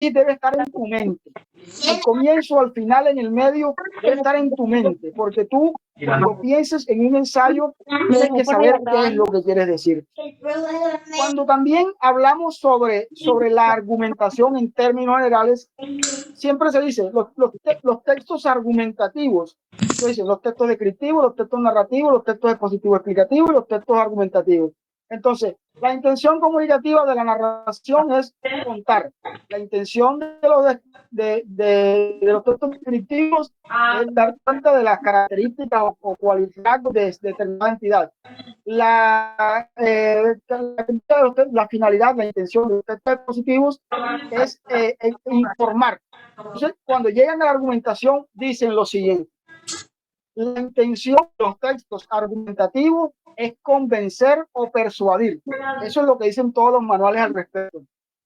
debe estar en tu mente. Al comienzo, al final, en el medio, debe estar en tu mente, porque tú, cuando pienses en un ensayo, tienes que saber qué es lo que quieres decir. Cuando también hablamos sobre la argumentación en términos generales, siempre se dice los textos argumentativos. Entonces, los textos descriptivos, los textos narrativos, los textos expositivos explicativos y los textos argumentativos. Entonces, la intención comunicativa de la narración es contar. La intención de los textos descriptivos es dar cuenta de las características o cualidades de determinada entidad. La finalidad, la intención de los textos expositivos es informar. Entonces, cuando llegan a la argumentación, dicen lo siguiente: la intención de los textos argumentativos es convencer o persuadir. Eso es lo que dicen todos los manuales al respecto.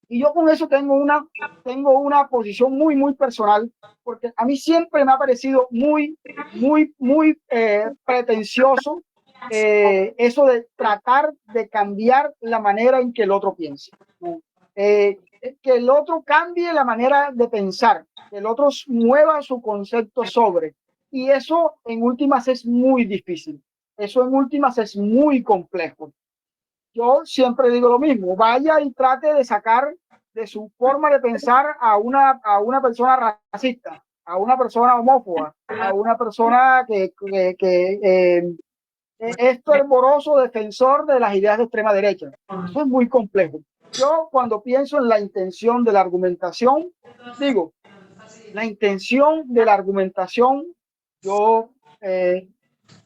Y yo con eso tengo una posición muy personal, porque a mí siempre me ha parecido muy pretencioso eso de tratar de cambiar la manera en que el otro piensa. Que el otro cambie la manera de pensar, que el otro mueva su concepto sobre. Y eso en últimas es muy difícil. Eso en últimas es muy complejo. Yo siempre digo lo mismo: vaya y trate de sacar de su forma de pensar a una persona racista, a una persona homófoba, a una persona que es fervoroso defensor de las ideas de extrema derecha. Eso es muy complejo. Yo, cuando pienso en la intención de la argumentación, digo, la intención de la argumentación, yo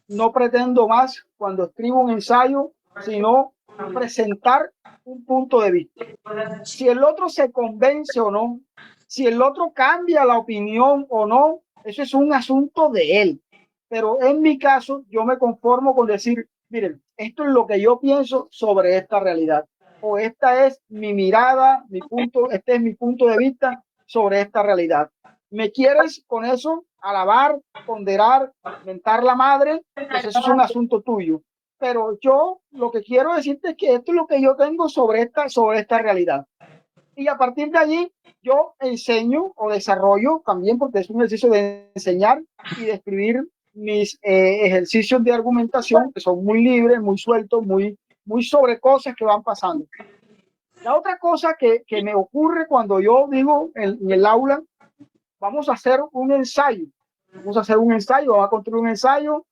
no pretendo más cuando escribo un ensayo, sino presentar un punto de vista. Si el otro se convence o no, si el otro cambia la opinión o no, eso es un asunto de él. Pero en mi caso, yo me conformo con decir: miren, esto es lo que yo pienso sobre esta realidad, o esta es mi mirada, este es mi punto de vista sobre esta realidad. ¿Me quieres con eso alabar, ponderar, mentar la madre? Pues eso es un asunto tuyo. Pero yo lo que quiero decirte es que esto es lo que yo tengo sobre esta realidad. Y a partir de allí yo enseño o desarrollo también, porque es un ejercicio de enseñar y de escribir mis ejercicios de argumentación, que son muy libres, muy sueltos, muy sobre cosas que van pasando. La otra cosa que me ocurre cuando yo digo en el aula: vamos a hacer un ensayo, vamos a construir un ensayo.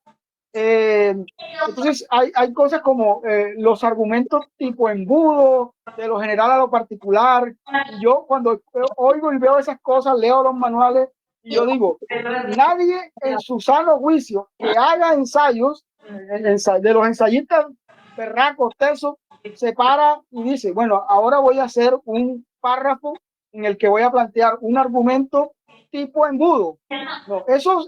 Entonces hay cosas como los argumentos tipo embudo, de lo general a lo particular. Y yo, cuando oigo y veo esas cosas, leo los manuales y yo digo: nadie en su sano juicio que haga ensayos, de los ensayistas berracos, tesos, se para y dice: bueno, ahora voy a hacer un párrafo en el que voy a plantear un argumento tipo embudo. No, eso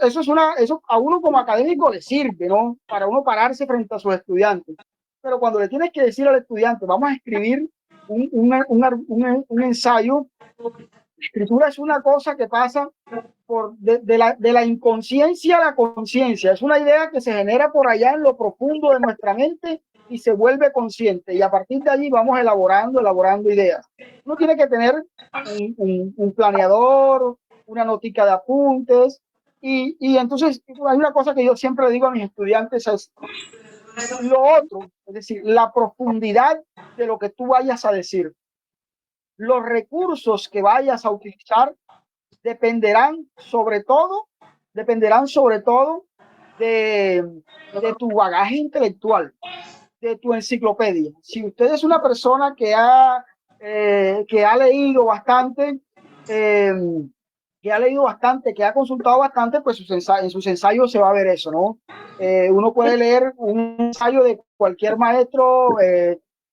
a uno como académico le sirve, ¿no? Para uno pararse frente a sus estudiantes. Pero cuando le tienes que decir al estudiante: vamos a escribir un ensayo, la escritura es una cosa que pasa de la inconsciencia a la conciencia. Es una idea que se genera por allá en lo profundo de nuestra mente y se vuelve consciente. Y a partir de allí vamos elaborando ideas. Uno tiene que tener un planeador, una notica de apuntes. Y entonces hay una cosa que yo siempre digo a mis estudiantes: es lo otro, es decir, la profundidad de lo que tú vayas a decir. Los recursos que vayas a utilizar dependerán sobre todo de tu bagaje intelectual, de tu enciclopedia. Si usted es una persona que ha leído bastante, que ha consultado bastante, pues en sus ensayos se va a ver eso, ¿no? Uno puede leer un ensayo de cualquier maestro,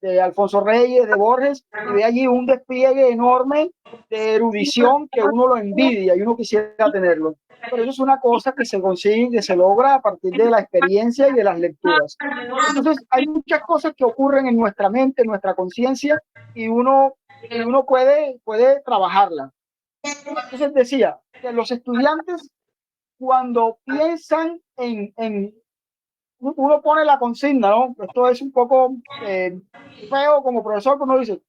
de Alfonso Reyes, de Borges, y ve allí un despliegue enorme de erudición que uno lo envidia y uno quisiera tenerlo. Pero eso es una cosa que se consigue, que se logra a partir de la experiencia y de las lecturas. Entonces, hay muchas cosas que ocurren en nuestra mente, en nuestra conciencia, y uno puede trabajarla. Entonces decía que los estudiantes, cuando piensan uno pone la consigna, ¿no? Esto es un poco feo como profesor, que uno dice: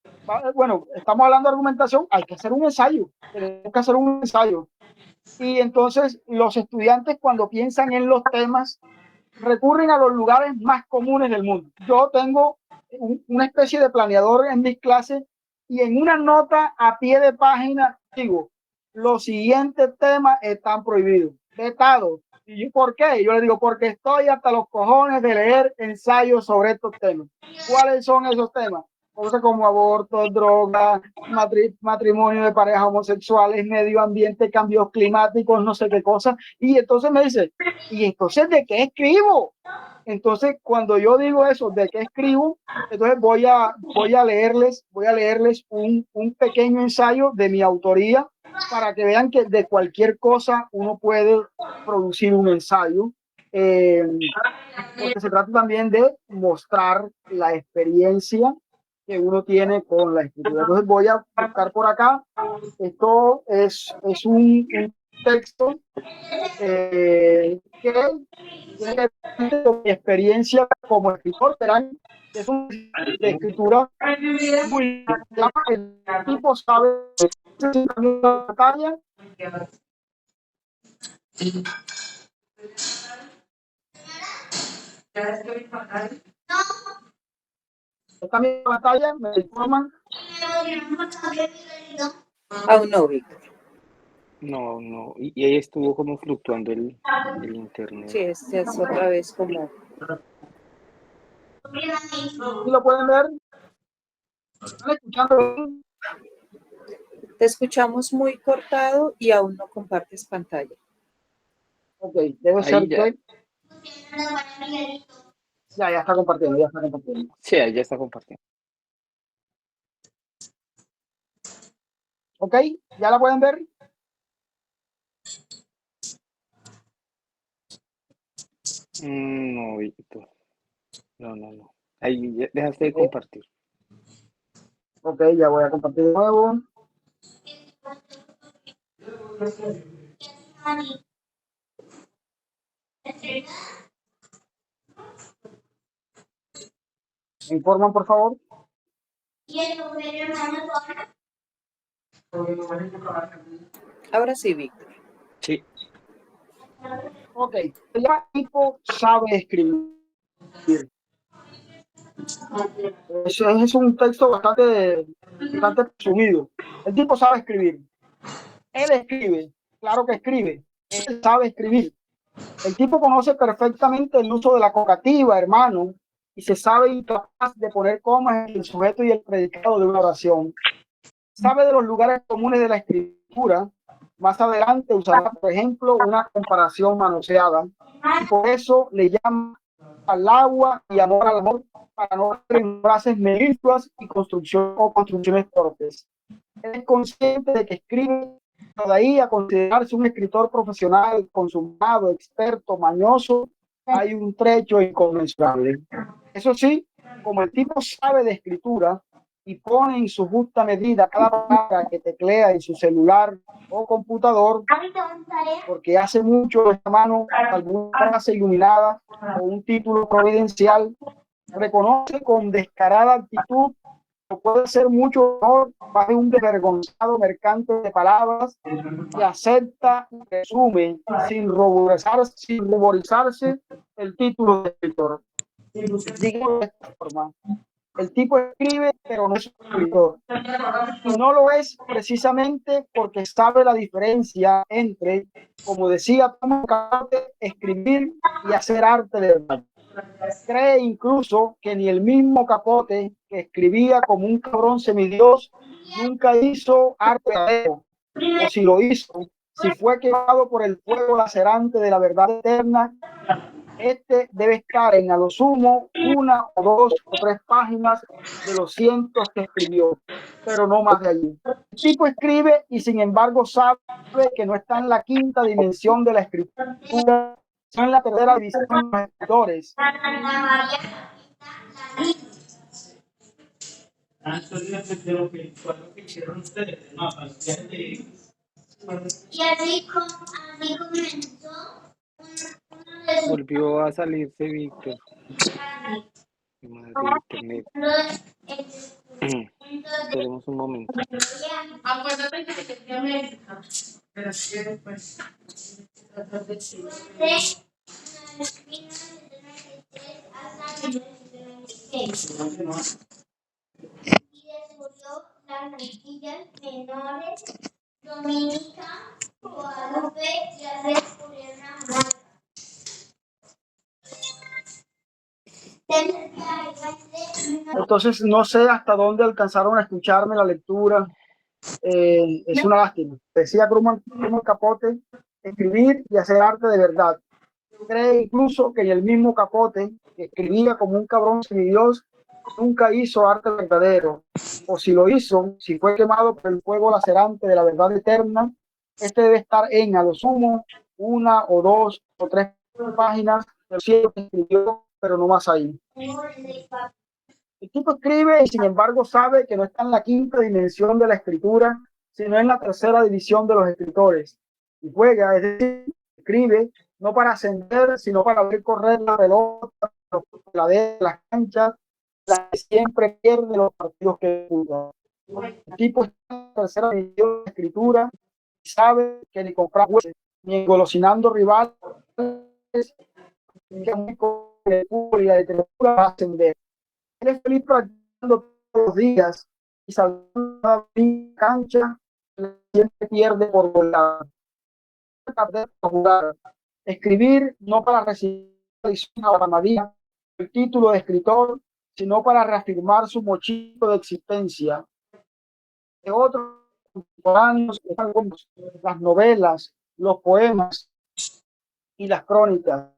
bueno, estamos hablando de argumentación, hay que hacer un ensayo, tenemos que hacer un ensayo. Y entonces los estudiantes cuando piensan en los temas recurren a los lugares más comunes del mundo. Yo tengo una especie de planeador en mis clases y en una nota a pie de página digo, los siguientes temas están prohibidos, vetados. ¿Y por qué? Yo le digo, porque estoy hasta los cojones de leer ensayos sobre estos temas. ¿Cuáles son esos temas? Cosas como aborto, droga, matrimonio de parejas homosexuales, medio ambiente, cambios climáticos, no sé qué cosa. Y entonces me dice, ¿y entonces de qué escribo? Entonces, cuando yo digo eso, ¿de qué escribo? Entonces voy a leerles un pequeño ensayo de mi autoría para que vean que de cualquier cosa uno puede producir un ensayo. Porque se trata también de mostrar la experiencia que uno tiene con la escritura. Entonces voy a buscar por acá. Esto es un texto que tiene que ver con mi experiencia como escritor. Verán, es un de escritura muy el tipo sabe la batalla. También la batalla me informan. Aún no, Víctor. No, no. Y ahí estuvo como fluctuando el internet. Sí, este es otra vez como... ¿Sí lo pueden ver? ¿Están escuchando? Te escuchamos muy cortado y aún no compartes pantalla. Ok, debe Ahí ser ya. que... Ya está compartiendo, ya está compartiendo. Sí, ahí ya está compartiendo. Ok, ¿ya la pueden ver? No, Víctor. No. Ahí ya dejaste de compartir. Ok, ya voy a compartir de nuevo. ¿Me informan, por favor? Ahora sí, Víctor. Sí. Ok, el tipo sabe escribir. Ese es un texto bastante resumido. El tipo sabe escribir. Él escribe, claro que escribe. Él sabe escribir. El tipo conoce perfectamente el uso de la concativa, hermano, y se sabe incapaz de poner comas en el sujeto y el predicado de una oración. Sabe de los lugares comunes de la escritura. Más adelante usará, por ejemplo, una comparación manoseada, y por eso le llama al agua y amor al amor, para no hacer en frases melifluas y construcciones torpes. Es consciente de que escribe todavía a considerarse un escritor profesional, consumado, experto, mañoso, hay un trecho inconmensurable. Eso sí, como el tipo sabe de escritura y pone en su justa medida cada palabra que teclea en su celular o computador, porque hace mucho esta mano alguna frase iluminada o un título providencial, reconoce con descarada actitud que puede ser mucho mejor más de un desvergonzado mercante de palabras que acepta y resume sin ruborizarse el título de escritor. Digo de esta forma, el tipo escribe, pero no es escritor. Y no lo es precisamente porque sabe la diferencia entre, como decía Tomás Capote, escribir y hacer arte de verdad. Cree incluso que ni el mismo Capote, que escribía como un cabrón semidios, nunca hizo arte verdadero. O si lo hizo, si fue quemado por el fuego lacerante de la verdad eterna, este debe estar en a lo sumo una o dos o tres páginas de los cientos que escribió, pero no más de allí. El tipo escribe y sin embargo sabe que no está en la quinta dimensión de la escritura, sino en la tercera división de los escritores. Y así comenzó Volvió a salirse Víctor. Madre internet. Esperemos un momento. Acuérdate que te fui a América. Pero sí, pues. Y descubrió las Antillas Menores, Dominica, Guadalupe y al descubrir una Jamaica. Entonces, no sé hasta dónde alcanzaron a escucharme la lectura. Es una lástima. Decía Truman Capote, escribir y hacer arte de verdad. Cree incluso que el mismo Capote, que escribía como un cabrón sin Dios, nunca hizo arte verdadero. O si lo hizo, si fue quemado por el fuego lacerante de la verdad eterna, este debe estar en, a lo sumo, 1 o 2 o 3 páginas del cielo que escribió, pero no más ahí. El tipo escribe y sin embargo sabe que no está en la 5ª dimensión de la escritura, sino en la 3ª división de los escritores. Y juega, es decir, escribe no para ascender, sino para ver correr la pelota, de las canchas, la que siempre pierde los partidos que juega. El tipo está en la 3ª división de la escritura y sabe que ni comprar jueces, ni engolosinando rivales, que muy con y la literatura va a ascender. Él es feliz practicando todos los días y saltando a la cancha, siempre pierde por volar. Jugar. Escribir no para recibir la ganadería, el título de escritor, sino para reafirmar su mochito de existencia. De otros contemporáneos, las novelas, los poemas y las crónicas.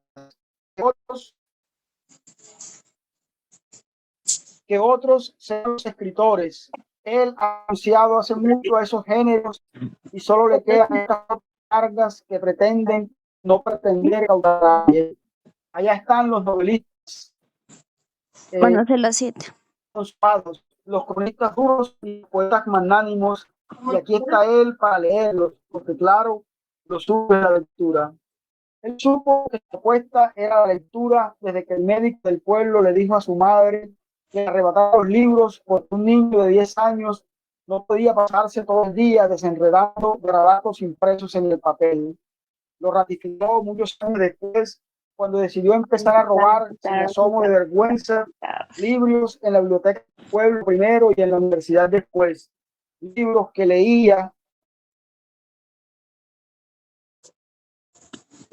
Que otros sean los escritores. Él ha anunciado hace mucho a esos géneros y solo le quedan estas cargas que pretenden no pretender causar a nadie. Allá están los novelistas, Bueno, se las 7. los cronistas duros y poetas magnánimos, y aquí está él para leerlos, porque claro, lo sube la lectura. Él supo que su apuesta era la lectura desde que el médico del pueblo le dijo a su madre que arrebataba los libros porque un niño de 10 años no podía pasarse todo el día desenredando garabatos impresos en el papel. Lo ratificó muchos años después cuando decidió empezar a robar sin asomo de vergüenza libros en la biblioteca del pueblo primero y en la universidad después. Libros que leía.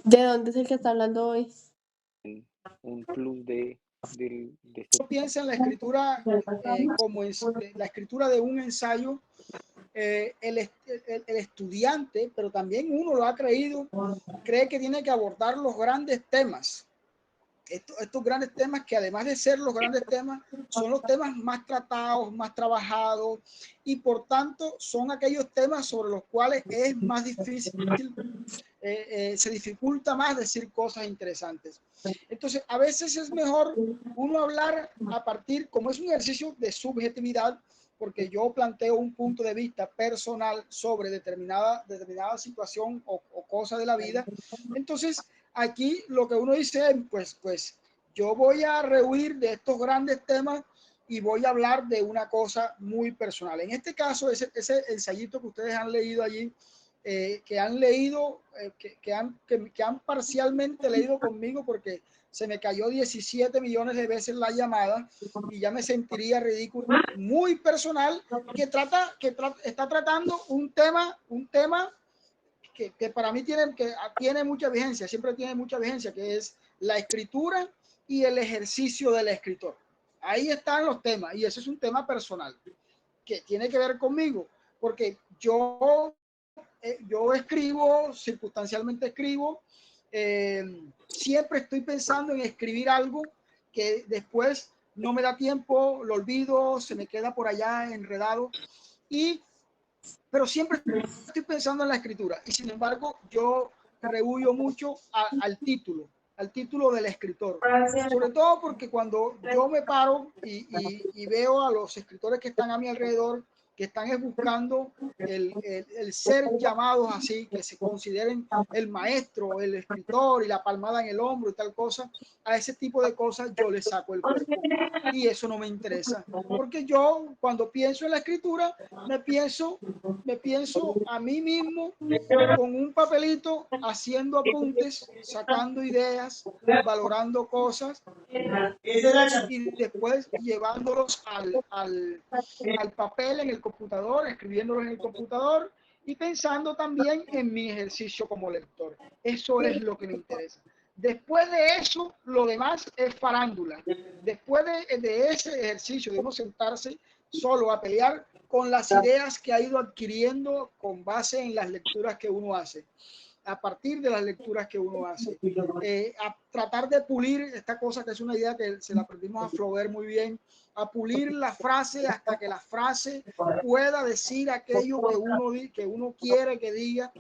¿De dónde es el que está hablando hoy? Un plus de este. Piensa en la escritura como es la escritura de un ensayo. El estudiante, pero también uno lo ha creído, cree que tiene que abordar los grandes temas. Estos grandes temas que además de ser los grandes temas, son los temas más tratados, más trabajados, y por tanto son aquellos temas sobre los cuales es más difícil, se dificulta más decir cosas interesantes. Entonces, a veces es mejor uno hablar a partir, como es un ejercicio de subjetividad, porque yo planteo un punto de vista personal sobre determinada situación o cosa de la vida. Entonces, aquí lo que uno dice es, pues yo voy a rehuir de estos grandes temas y voy a hablar de una cosa muy personal. En este caso, ese ensayito que ustedes han leído allí, que han leído, que han parcialmente leído conmigo, porque se me cayó 17 millones de veces la llamada y ya me sentiría ridículo, muy personal, que está tratando un tema que para mí tiene mucha vigencia, siempre tiene mucha vigencia, que es la escritura y el ejercicio del escritor. Ahí están los temas, y eso es un tema personal que tiene que ver conmigo, porque yo escribo, circunstancialmente escribo, siempre estoy pensando en escribir algo que después no me da tiempo, lo olvido, se me queda por allá enredado, pero siempre estoy pensando en la escritura, y sin embargo yo rehuyo mucho al título del escritor, sobre todo porque cuando yo me paro y veo a los escritores que están a mi alrededor, que están buscando el ser llamados así, que se consideren el maestro, el escritor y la palmada en el hombro y tal cosa. A ese tipo de cosas yo le saco el cuerpo y eso no me interesa, porque yo cuando pienso en la escritura me pienso a mí mismo con un papelito haciendo apuntes, sacando ideas, valorando cosas y después llevándolos al papel en el computador, escribiéndolos en el computador y pensando también en mi ejercicio como lector. Eso es lo que me interesa. Después de eso, lo demás es farándula. Después de ese ejercicio de uno sentarse solo a pelear con las ideas que ha ido adquiriendo con base en las lecturas que uno hace, a partir de las lecturas que uno hace, a tratar de pulir esta cosa que es una idea que se la aprendimos a Flaubert muy bien, a pulir la frase hasta que la frase pueda decir aquello que uno quiere que diga.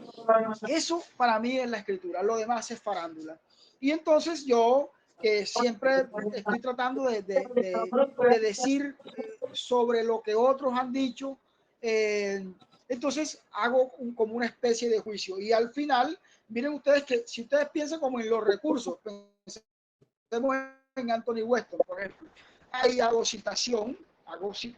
Eso para mí es la escritura, lo demás es farándula. Y entonces yo, que siempre estoy tratando de decir sobre lo que otros han dicho, entonces hago como una especie de juicio. Y al final, miren ustedes que si ustedes piensan como en los recursos, pensemos en Anthony Weston, por ejemplo, ahí hago citación,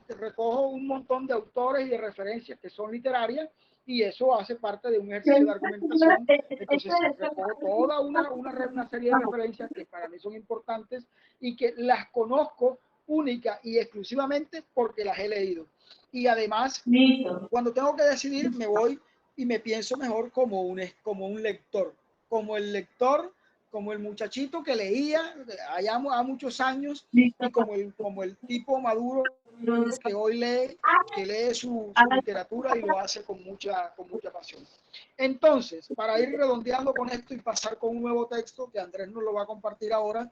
recojo un montón de autores y de referencias que son literarias, y eso hace parte de un ejercicio de argumentación. Entonces recojo toda una serie de referencias que para mí son importantes y que las conozco única y exclusivamente porque las he leído. Y además, cuando tengo que decidir, me voy y me pienso mejor como un lector, como el lector, como el muchachito que leía allá a muchos años y como el tipo maduro que hoy lee su literatura y lo hace con mucha pasión. Entonces, para ir redondeando con esto y pasar con un nuevo texto que Andrés nos lo va a compartir ahora,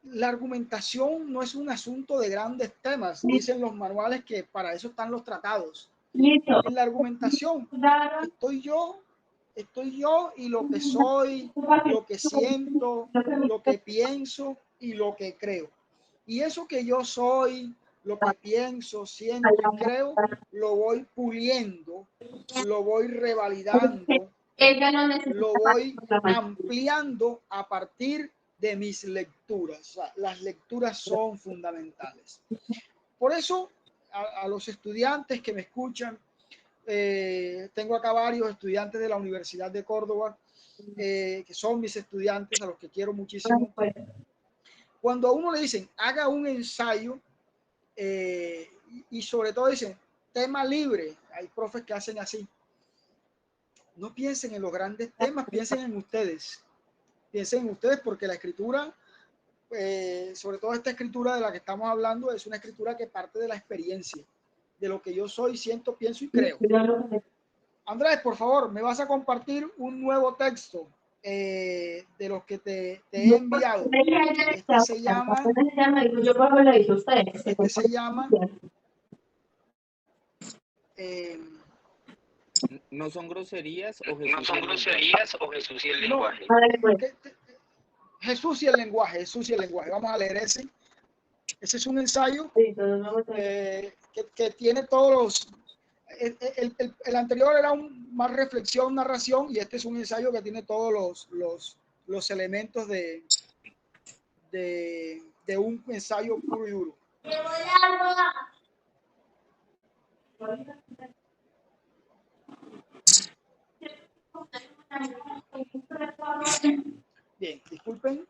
la argumentación no es un asunto de grandes temas, dicen los manuales que para eso están los tratados. En la argumentación estoy yo y lo que soy, lo que siento, lo que pienso y lo que creo. Y eso que yo soy, lo que pienso, siento y creo, lo voy puliendo, lo voy revalidando, lo voy ampliando a partir de mis lecturas. O sea, las lecturas son fundamentales. Por eso, a los estudiantes que me escuchan, tengo acá varios estudiantes de la Universidad de Córdoba, que son mis estudiantes, a los que quiero muchísimo. Cuando a uno le dicen, haga un ensayo, y sobre todo dicen, tema libre, hay profes que hacen así. No piensen en los grandes temas, piensen en ustedes. Piensen en ustedes porque la escritura, sobre todo esta escritura de la que estamos hablando, es una escritura que parte de la experiencia, de lo que yo soy, siento, pienso y creo. Andrés, por favor, me vas a compartir un nuevo texto de los que te he enviado. Este se llama ¿No son groserías o Jesús y el lenguaje? Jesús y el lenguaje, Jesús y el lenguaje. Vamos a leer ese. Ese es un ensayo que tiene todos los... El anterior era más reflexión, narración, y este es un ensayo que tiene todos los elementos de un ensayo puro y duro. Bien, disculpen.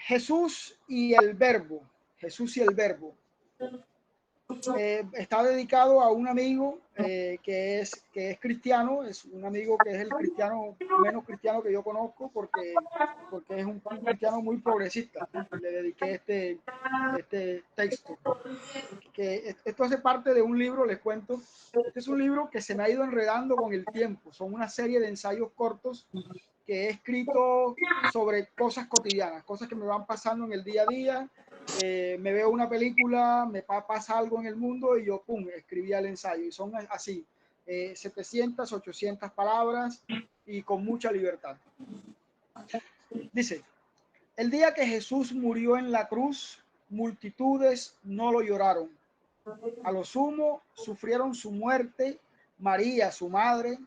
Jesús y el verbo. Jesús y el verbo. Está dedicado a un amigo que es cristiano, es un amigo que es el cristiano menos cristiano que yo conozco porque es un cristiano muy progresista. Le dediqué este texto. Que esto hace parte de un libro, les cuento. Este es un libro que se me ha ido enredando con el tiempo. Son una serie de ensayos cortos que he escrito sobre cosas cotidianas, cosas que me van pasando en el día a día. Me veo una película, me pasa algo en el mundo y yo, pum, escribía el ensayo. Y son así, 700, 800 palabras y con mucha libertad. Dice, el día que Jesús murió en la cruz, multitudes no lo lloraron. A lo sumo sufrieron su muerte María, su madre,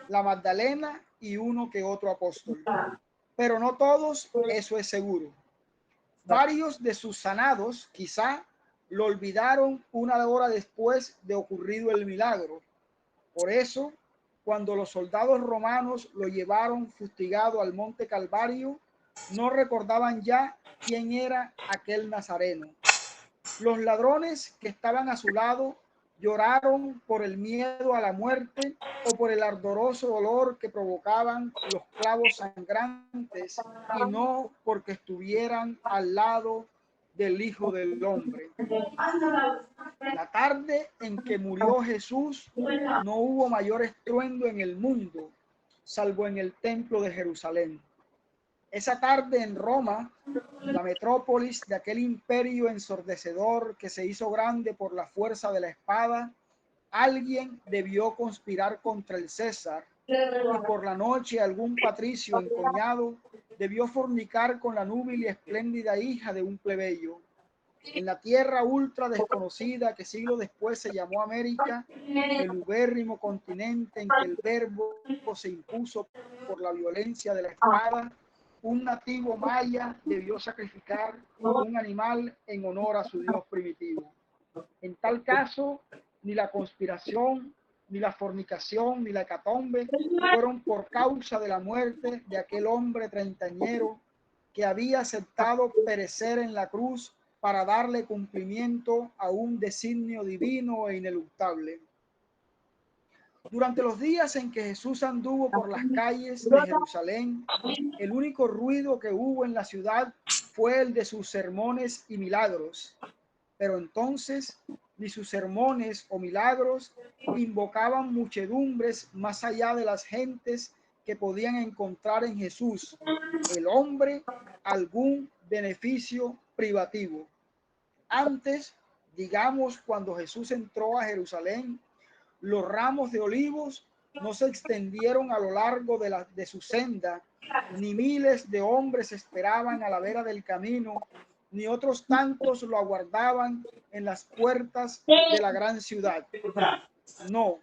la Magdalena y uno que otro apóstol. Pero no todos, eso es seguro. Varios de sus sanados quizá lo olvidaron una hora después de ocurrido el milagro. Por eso, cuando los soldados romanos lo llevaron fustigado al monte Calvario, no recordaban ya quién era aquel nazareno. Los ladrones que estaban a su lado lloraron por el miedo a la muerte o por el ardoroso dolor que provocaban los clavos sangrantes y no porque estuvieran al lado del Hijo del Hombre. La tarde en que murió Jesús no hubo mayor estruendo en el mundo, salvo en el templo de Jerusalén. Esa tarde en Roma, la metrópolis de aquel imperio ensordecedor que se hizo grande por la fuerza de la espada, alguien debió conspirar contra el César y por la noche algún patricio encoñado debió fornicar con la núbil y espléndida hija de un plebeyo. En la tierra ultra desconocida que siglos después se llamó América, el ubérrimo continente en que el verbo se impuso por la violencia de la espada, un nativo maya debió sacrificar un animal en honor a su dios primitivo. En tal caso, ni la conspiración, ni la fornicación, ni la hecatombe fueron por causa de la muerte de aquel hombre treintañero que había aceptado perecer en la cruz para darle cumplimiento a un designio divino e ineluctable. Durante los días en que Jesús anduvo por las calles de Jerusalén, el único ruido que hubo en la ciudad fue el de sus sermones y milagros. Pero entonces ni sus sermones o milagros invocaban muchedumbres más allá de las gentes que podían encontrar en Jesús, el hombre, algún beneficio privativo. Antes, digamos, cuando Jesús entró a Jerusalén, los ramos de olivos no se extendieron a lo largo de su senda, ni miles de hombres esperaban a la vera del camino, ni otros tantos lo aguardaban en las puertas de la gran ciudad. No,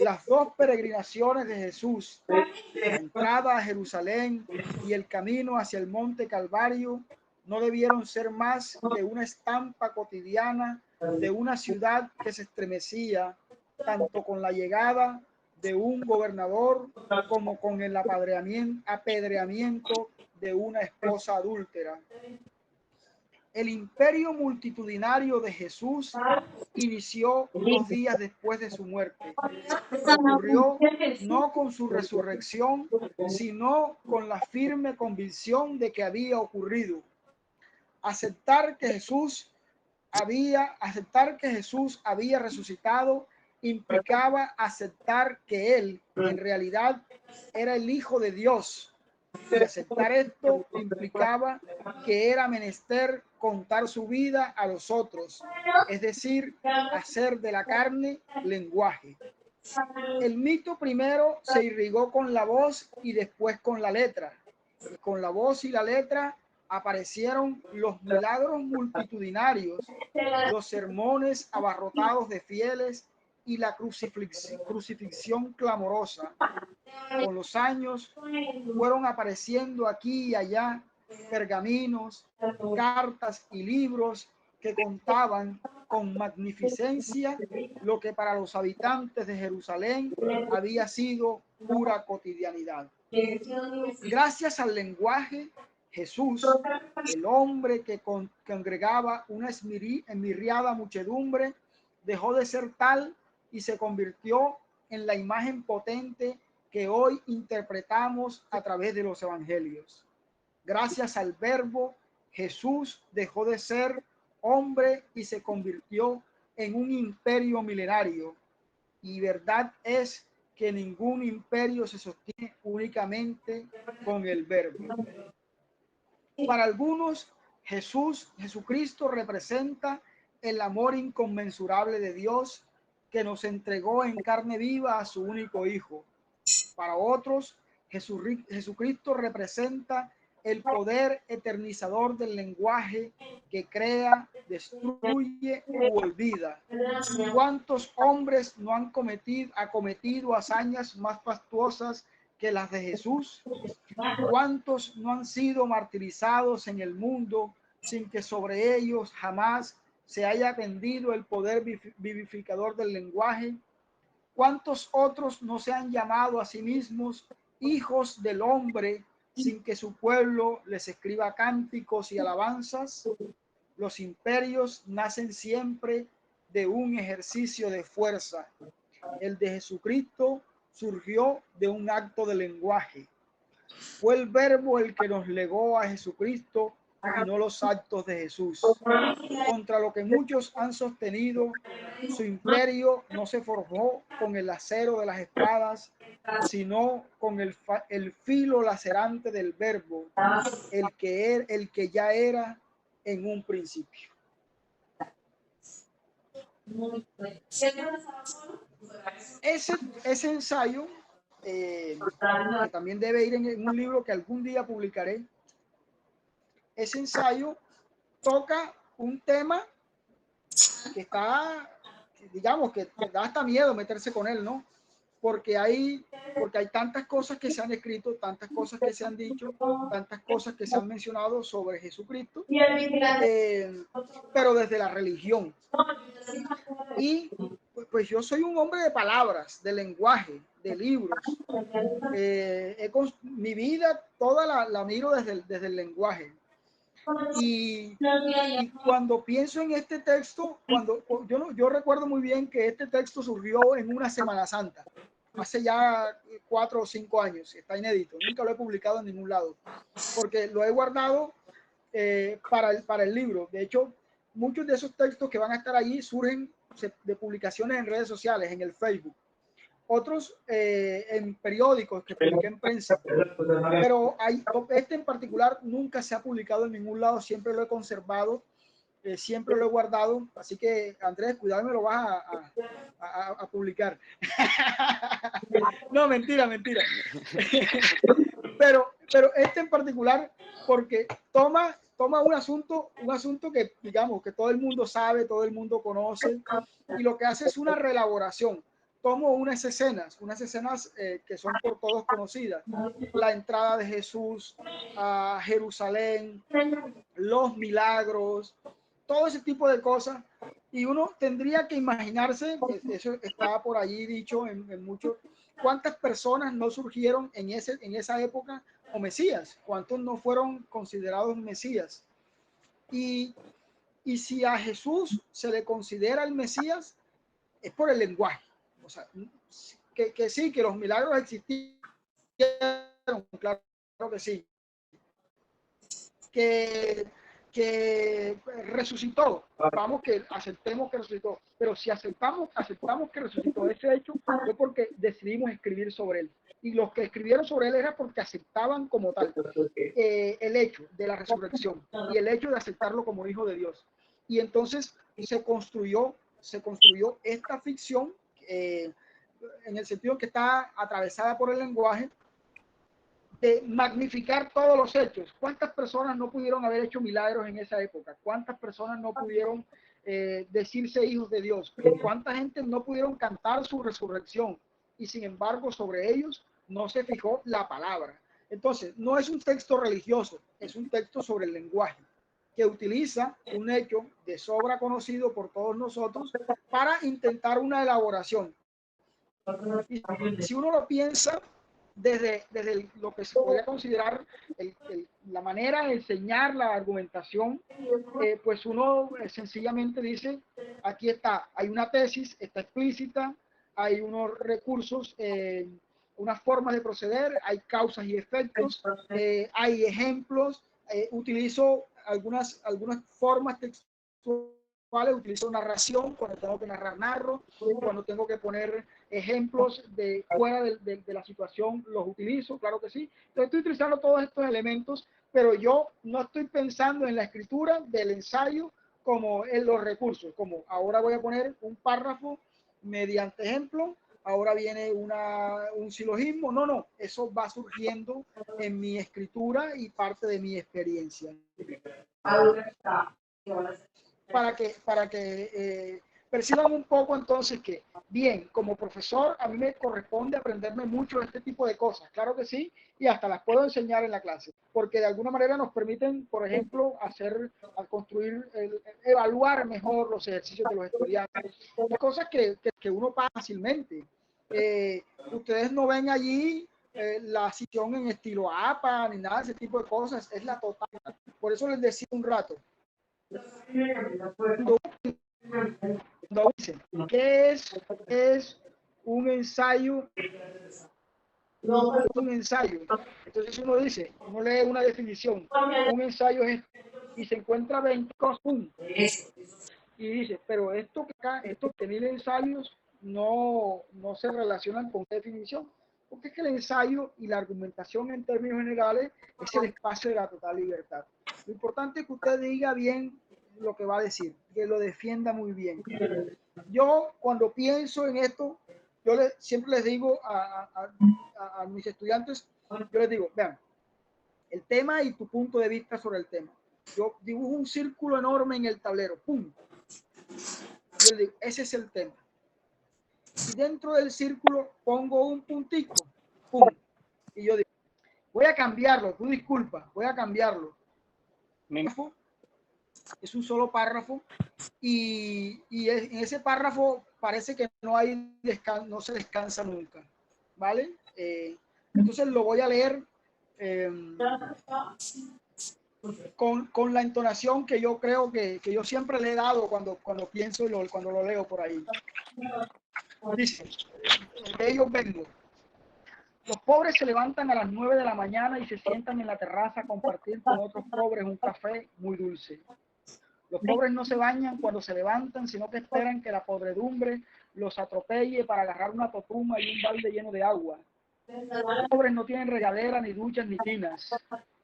las dos peregrinaciones de Jesús, la entrada a Jerusalén y el camino hacia el monte Calvario, no debieron ser más que una estampa cotidiana de una ciudad que se estremecía tanto con la llegada de un gobernador como con el apedreamiento de una esposa adúltera. El imperio multitudinario de Jesús inició 2 días después de su muerte. Ocurrió no con su resurrección, sino con la firme convicción de que había ocurrido. Aceptar que Jesús había resucitado implicaba aceptar que él en realidad era el Hijo de Dios. Y aceptar esto implicaba que era menester contar su vida a los otros, es decir, hacer de la carne lenguaje. El mito primero se irrigó con la voz y después con la letra. Y con la voz y la letra aparecieron los milagros multitudinarios, los sermones abarrotados de fieles y la crucifixión clamorosa. Con los años fueron apareciendo aquí y allá pergaminos, cartas y libros que contaban con magnificencia lo que para los habitantes de Jerusalén había sido pura cotidianidad. Gracias al lenguaje, Jesús, el hombre que congregaba una esmirriada muchedumbre, dejó de ser tal y se convirtió en la imagen potente que hoy interpretamos a través de los evangelios. Gracias al verbo, Jesús dejó de ser hombre y se convirtió en un imperio milenario. Y verdad es que ningún imperio se sostiene únicamente con el verbo. Para algunos, Jesucristo representa el amor inconmensurable de Dios que nos entregó en carne viva a su único Hijo. Para otros, Jesucristo representa el poder eternizador del lenguaje que crea, destruye u olvida. ¿Cuántos hombres no han acometido hazañas más fastuosas que las de Jesús? ¿Cuántos no han sido martirizados en el mundo sin que sobre ellos jamás se haya tendido el poder vivificador del lenguaje? ¿Cuántos otros no se han llamado a sí mismos hijos del hombre sin que su pueblo les escriba cánticos y alabanzas? Los imperios nacen siempre de un ejercicio de fuerza. El de Jesucristo surgió de un acto de lenguaje. Fue el verbo el que nos legó a Jesucristo y no los actos de Jesús. Contra lo que muchos han sostenido, su imperio no se forjó con el acero de las espadas, sino con el filo lacerante del verbo, el que ya era en un principio. Ese ensayo, que también debe ir en un libro que algún día publicaré, ese ensayo toca un tema que está, digamos, que da hasta miedo meterse con él, ¿no? Porque hay tantas cosas que se han escrito, tantas cosas que se han dicho, tantas cosas que se han mencionado sobre Jesucristo, pero desde la religión. Y pues yo soy un hombre de palabras, de lenguaje, de libros. Mi vida toda la miro desde el lenguaje. Y cuando pienso en este texto, yo recuerdo muy bien que este texto surgió en una Semana Santa, hace ya 4 o 5 años, está inédito, nunca lo he publicado en ningún lado, porque lo he guardado para el libro. De hecho, muchos de esos textos que van a estar allí surgen de publicaciones en redes sociales, en el Facebook. Otros en periódicos que publiqué en prensa, pero este en particular nunca se ha publicado en ningún lado, siempre lo he conservado, siempre lo he guardado, así que Andrés, cuidado, me lo vas a publicar. No, mentira. pero este en particular, porque toma un asunto que digamos que todo el mundo sabe, todo el mundo conoce, y lo que hace es una reelaboración. Tomo unas escenas que son por todos conocidas: la entrada de Jesús a Jerusalén, los milagros, todo ese tipo de cosas, y uno tendría que imaginarse, eso está por allí dicho en muchos, cuántas personas no surgieron en esa época o Mesías, cuántos no fueron considerados Mesías. Y si a Jesús se le considera el Mesías, es por el lenguaje. O sea, que sí, que los milagros existieron, claro que sí. Que resucitó, vamos, que aceptemos que resucitó, pero si aceptamos que resucitó, ese hecho fue porque decidimos escribir sobre él, y los que escribieron sobre él era porque aceptaban como tal el hecho de la resurrección y el hecho de aceptarlo como hijo de Dios. Y entonces se construyó esta ficción en el sentido que está atravesada por el lenguaje, de magnificar todos los hechos. ¿Cuántas personas no pudieron haber hecho milagros en esa época? ¿Cuántas personas no pudieron decirse hijos de Dios? ¿Cuánta gente no pudieron cantar su resurrección? Y sin embargo, sobre ellos no se fijó la palabra. Entonces, no es un texto religioso, es un texto sobre el lenguaje, que utiliza un hecho de sobra conocido por todos nosotros para intentar una elaboración. Y si uno lo piensa desde lo que se podría considerar la manera de enseñar la argumentación, pues uno sencillamente dice: aquí está, hay una tesis, está explícita, hay unos recursos, unas formas de proceder, hay causas y efectos, hay ejemplos, utilizo algunas formas textuales, utilizo narración, cuando tengo que narro, cuando tengo que poner ejemplos de fuera de la situación, los utilizo, claro que sí. Entonces estoy utilizando todos estos elementos, pero yo no estoy pensando en la escritura del ensayo como en los recursos, como ahora voy a poner un párrafo mediante ejemplo, ahora viene un silogismo. No, no, eso va surgiendo en mi escritura y parte de mi experiencia. Para que perciban un poco entonces que, bien, como profesor, a mí me corresponde aprenderme mucho de este tipo de cosas, claro que sí, y hasta las puedo enseñar en la clase, porque de alguna manera nos permiten, por ejemplo, construir, evaluar mejor los ejercicios de los estudiantes, las cosas que uno pasa fácilmente. Ustedes no ven allí la sesión en estilo APA, ni nada de ese tipo de cosas, es la total. Por eso les decía un rato, cuando dicen, ¿qué es un ensayo? Un ensayo. Entonces uno dice, uno lee una definición, un ensayo es, y se encuentra 20 puntos. Y dice, pero esto que 1000 ensayos no se relacionan con definición, porque es que el ensayo y la argumentación en términos generales es el espacio de la total libertad. Lo importante es que usted diga bien lo que va a decir, que lo defienda muy bien. Yo cuando pienso en esto, siempre les digo a mis estudiantes, yo les digo, vean, el tema y tu punto de vista sobre el tema. Yo dibujo un círculo enorme en el tablero, ¡pum! Yo les digo, ese es el tema. Y dentro del círculo pongo un puntico, ¡pum! Y yo digo, voy a cambiarlo, tú disculpa, voy a cambiarlo. Es un solo párrafo y en ese párrafo parece que no se descansa nunca, ¿vale? Entonces lo voy a leer con la entonación que yo creo que yo siempre le he dado cuando pienso y cuando lo leo por ahí. Dice, de ellos vengo. Los pobres se levantan a las 9 de la mañana y se sientan en la terraza a compartir con otros pobres un café muy dulce. Los pobres no se bañan cuando se levantan, sino que esperan que la podredumbre los atropelle para agarrar una totuma y un balde lleno de agua. Los pobres no tienen regadera, ni duchas, ni tinas.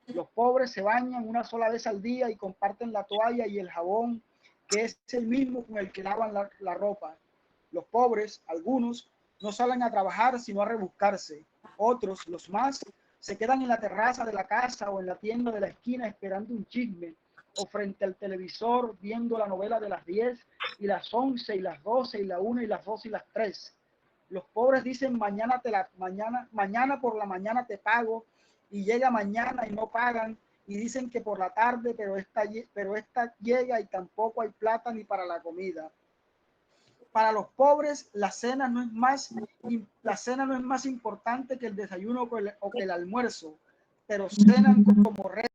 Los pobres se bañan una sola vez al día y comparten la toalla y el jabón, que es el mismo con el que lavan la ropa. Los pobres, algunos, no salen a trabajar sino a rebuscarse. Otros, los más, se quedan en la terraza de la casa o en la tienda de la esquina esperando un chisme, o frente al televisor viendo la novela de las 10 y las 11 y las 12 y la 1 y las 2 y las 3. Los pobres dicen mañana por la mañana te pago, y llega mañana y no pagan, y dicen que por la tarde, pero esta llega y tampoco hay plata ni para la comida. Para los pobres la cena no es más importante que el desayuno o que el almuerzo, pero cenan como reyes.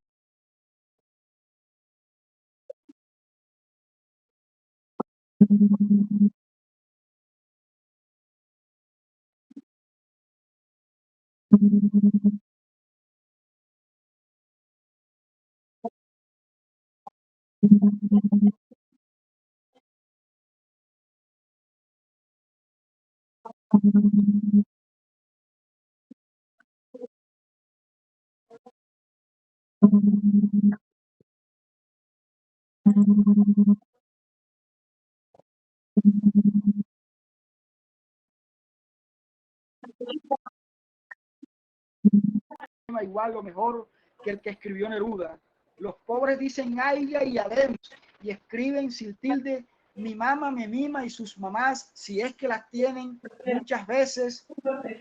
Igual o mejor que el que escribió Neruda. Los pobres dicen aiga y adem y escriben sin tilde, mi mamá me mima, y sus mamás, si es que las tienen, muchas veces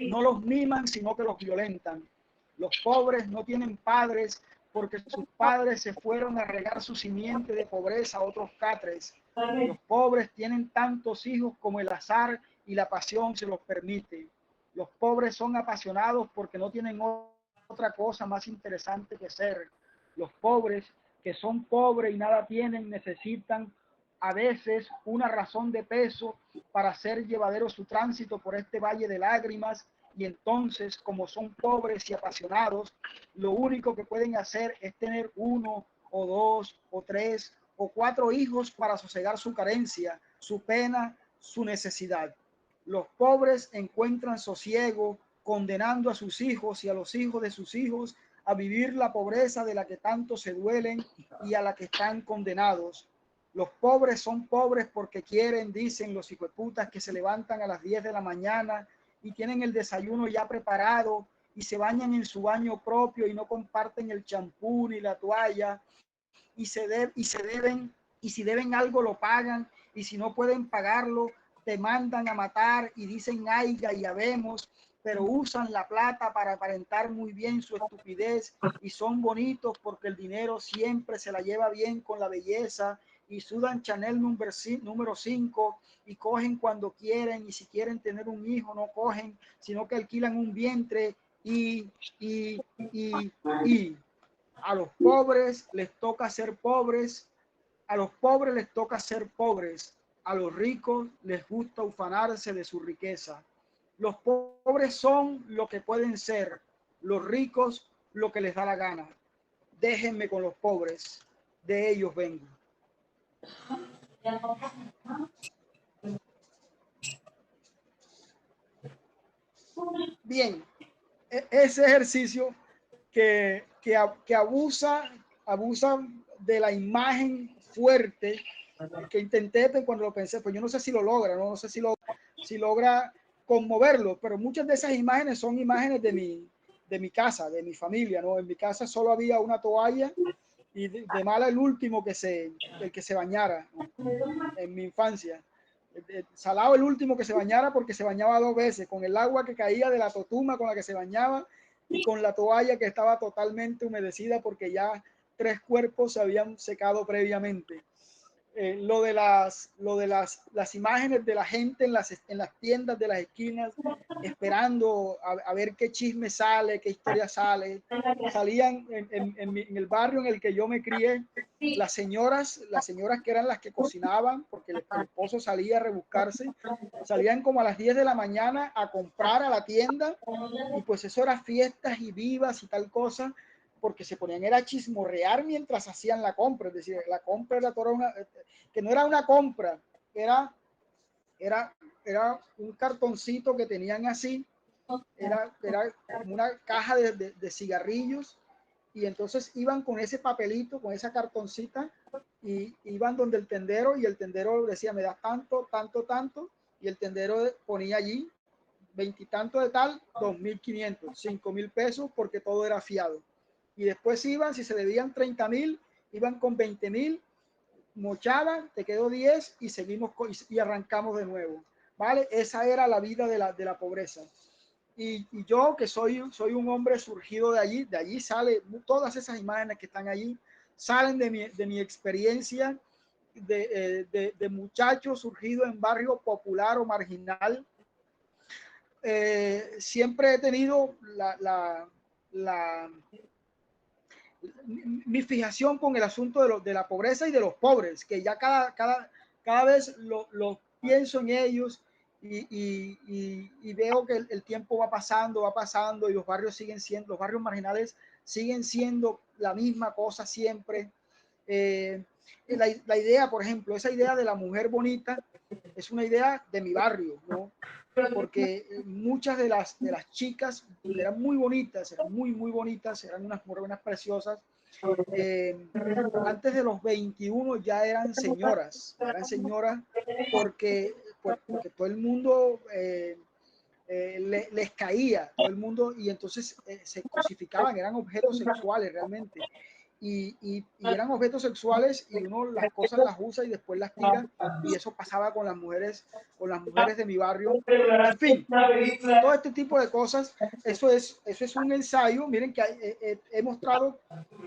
no los miman sino que los violentan. Los pobres no tienen padres porque sus padres se fueron a regar su simiente de pobreza a otros catres. Los pobres tienen tantos hijos como el azar y la pasión se los permite. Los pobres son apasionados porque no tienen otra cosa más interesante que ser. Los pobres, que son pobres y nada tienen, necesitan a veces una razón de peso para hacer llevadero su tránsito por este valle de lágrimas, y entonces, como son pobres y apasionados, lo único que pueden hacer es tener 1 o 2 o 3 o 4 hijos para sosegar su carencia, su pena, su necesidad. Los pobres encuentran sosiego condenando a sus hijos y a los hijos de sus hijos a vivir la pobreza de la que tanto se duelen y a la que están condenados. Los pobres son pobres porque quieren, dicen los hijueputas que se levantan a las 10 de la mañana y tienen el desayuno ya preparado y se bañan en su baño propio y no comparten el champú ni la toalla y si deben algo lo pagan y si no pueden pagarlo te mandan a matar y dicen ay ya vemos, pero usan la plata para aparentar muy bien su estupidez y son bonitos porque el dinero siempre se la lleva bien con la belleza y sudan Chanel número 5 y cogen cuando quieren y si quieren tener un hijo no cogen, sino que alquilan un vientre y a los pobres les toca ser pobres, a los pobres les toca ser pobres, a los ricos les gusta ufanarse de su riqueza. Los pobres son lo que pueden ser, los ricos lo que les da la gana. Déjenme con los pobres, de ellos vengo. Bien, ese ejercicio que abusa de la imagen fuerte que intenté cuando lo pensé, pues yo no sé si lo logra, no sé si logra conmoverlo, pero muchas de esas imágenes son imágenes de mi casa, de mi familia, ¿no? En mi casa solo había una toalla y de mala el que se bañara, ¿no? En mi infancia. Salado el último que se bañara porque se bañaba 2 veces, con el agua que caía de la totuma con la que se bañaba y con la toalla que estaba totalmente humedecida porque ya 3 cuerpos se habían secado previamente. Lo de las imágenes de la gente en las tiendas de las esquinas esperando a ver qué chisme sale, qué historia sale. Salían en el barrio en el que yo me crié, las señoras que eran las que cocinaban, porque el esposo salía a rebuscarse, salían como a las 10 de la mañana a comprar a la tienda y pues eso era fiestas y vivas y tal cosa, porque se ponían era a chismorrear mientras hacían la compra, es decir, la compra era toda que no era una compra, era un cartoncito que tenían así, era como una caja de cigarrillos y entonces iban con ese papelito, con esa cartoncita y iban donde el tendero y el tendero decía me das tanto, tanto, tanto y el tendero ponía allí 20 y tanto de tal, 2.500, 5.000 pesos porque todo era fiado. Y después iban, si se debían 30.000, iban con 20.000, mochaban, te quedó 10 y seguimos y arrancamos de nuevo. ¿Vale? Esa era la vida de la pobreza. Y yo que soy un hombre surgido de allí sale, todas esas imágenes que están allí, salen de mi experiencia de muchacho surgido en barrio popular o marginal. Siempre he tenido mi fijación con el asunto de la pobreza y de los pobres, que ya cada vez lo pienso en ellos y veo que el tiempo va pasando y los barrios los barrios marginales siguen siendo la misma cosa siempre. La idea, por ejemplo, esa idea de la mujer bonita es una idea de mi barrio, ¿no? Porque muchas de las chicas eran muy bonitas, eran muy bonitas, eran unas morenas preciosas. Antes de los 21 ya eran señoras porque todo el mundo les caía, todo el mundo, y entonces se cosificaban, eran objetos sexuales realmente. Y eran objetos sexuales y uno las cosas las usa y después las tira y eso pasaba con las mujeres de mi barrio. En fin, todo este tipo de cosas, eso es un ensayo. Miren que he mostrado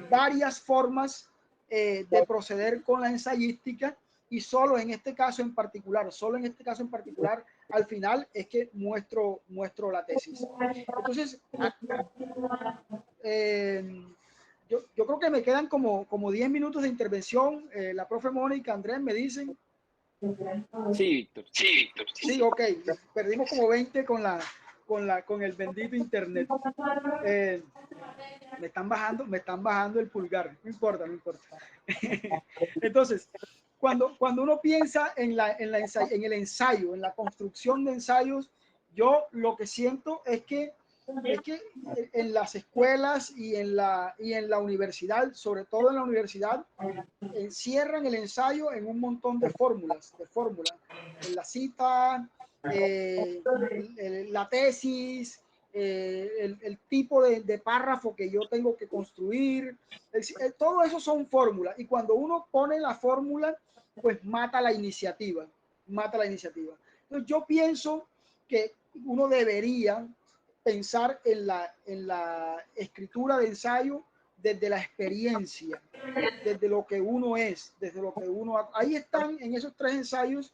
varias formas de proceder con la ensayística y solo en este caso en particular, al final es que muestro la tesis. Entonces, yo creo que me quedan como 10 minutos de intervención. La profe Mónica, Andrés, me dicen. Sí, Víctor. Sí, ok. Perdimos como 20 con el bendito internet. Me están bajando el pulgar. No importa. Entonces, cuando uno piensa en el ensayo, en la construcción de ensayos, yo lo que siento es que es que en las escuelas y en la universidad, sobre todo en la universidad, encierran el ensayo en un montón de fórmulas, en la cita, la tesis, el tipo de párrafo que yo tengo que construir, todo eso son fórmulas, y cuando uno pone la fórmula, pues mata la iniciativa. Entonces yo pienso que uno debería pensar en la escritura de ensayo desde la experiencia, desde lo que uno es, desde lo que uno... Ahí están, en esos 3 ensayos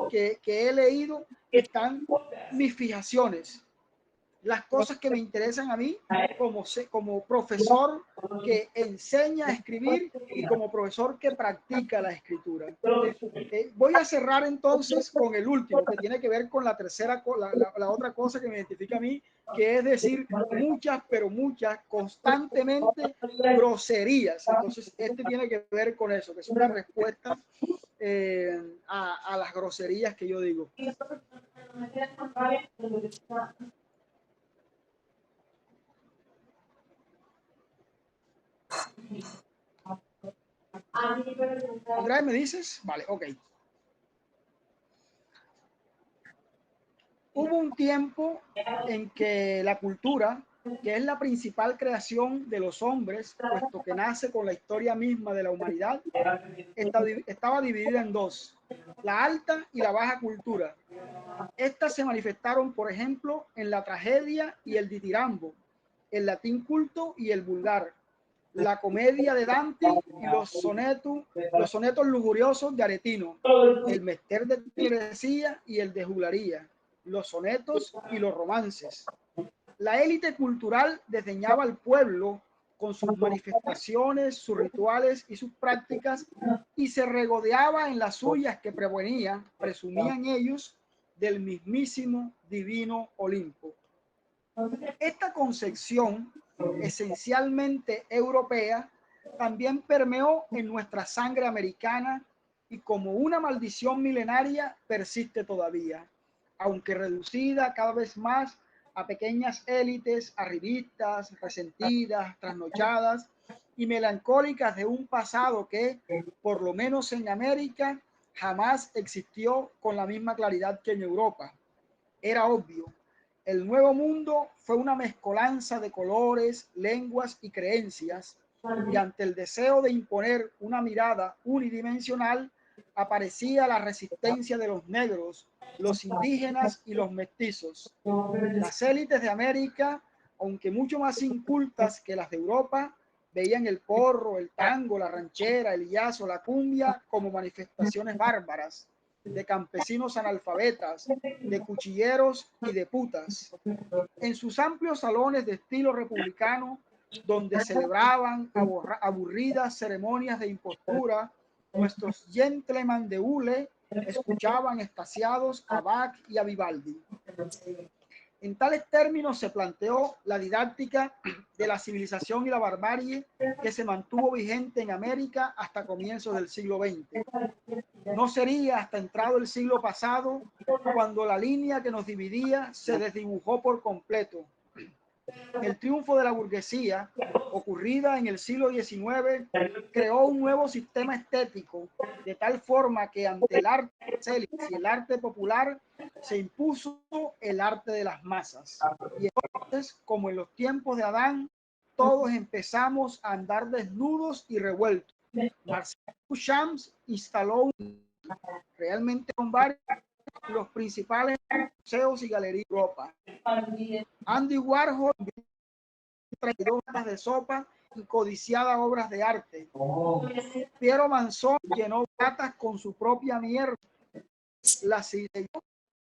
que he leído, están mis fijaciones, las cosas que me interesan a mí como profesor que enseña a escribir y como profesor que practica la escritura. Voy a cerrar entonces con el último, que tiene que ver con la tercera, la otra cosa que me identifica a mí, que es decir muchas, pero muchas, constantemente groserías. Entonces, este tiene que ver con eso, que es una respuesta a las groserías que yo digo. Andrés, ¿me dices? Vale, ok. Hubo un tiempo en que la cultura, que es la principal creación de los hombres, puesto que nace con la historia misma de la humanidad, estaba dividida en 2, la alta y la baja cultura. Estas se manifestaron, por ejemplo, en la tragedia y el ditirambo, el latín culto y el vulgar, la comedia de Dante y los sonetos lujuriosos de Aretino, el mester de Clerecía y el de Juglaría, los sonetos y los romances. La élite cultural desdeñaba al pueblo con sus manifestaciones, sus rituales y sus prácticas, y se regodeaba en las suyas que presumían ellos del mismísimo divino Olimpo. Esta concepción, esencialmente europea, también permeó en nuestra sangre americana y como una maldición milenaria persiste todavía, aunque reducida cada vez más a pequeñas élites arribistas, resentidas, trasnochadas y melancólicas de un pasado que, por lo menos en América, jamás existió con la misma claridad que en Europa. Era obvio. El nuevo mundo fue una mezcolanza de colores, lenguas y creencias, y ante el deseo de imponer una mirada unidimensional, aparecía la resistencia de los negros, los indígenas y los mestizos. Las élites de América, aunque mucho más incultas que las de Europa, veían el porro, el tango, la ranchera, el yazo, la cumbia como manifestaciones bárbaras de campesinos analfabetas, de cuchilleros y de putas. En sus amplios salones de estilo republicano, donde celebraban aburridas ceremonias de impostura, nuestros gentlemen de hule escuchaban extasiados a Bach y a Vivaldi. En tales términos se planteó la didáctica de la civilización y la barbarie que se mantuvo vigente en América hasta comienzos del siglo XX. No sería hasta entrado el siglo pasado cuando la línea que nos dividía se desdibujó por completo. El triunfo de la burguesía, ocurrida en el siglo XIX, creó un nuevo sistema estético, de tal forma que ante el arte y el arte popular se impuso el arte de las masas. Y entonces, como en los tiempos de Adán, todos empezamos a andar desnudos y revueltos. Marcel Duchamp instaló realmente con varios los principales museos y galerías de Europa. Andy Warhol 32 horas de sopa y codiciadas obras de arte. Piero Manzón llenó latas con su propia mierda, la selló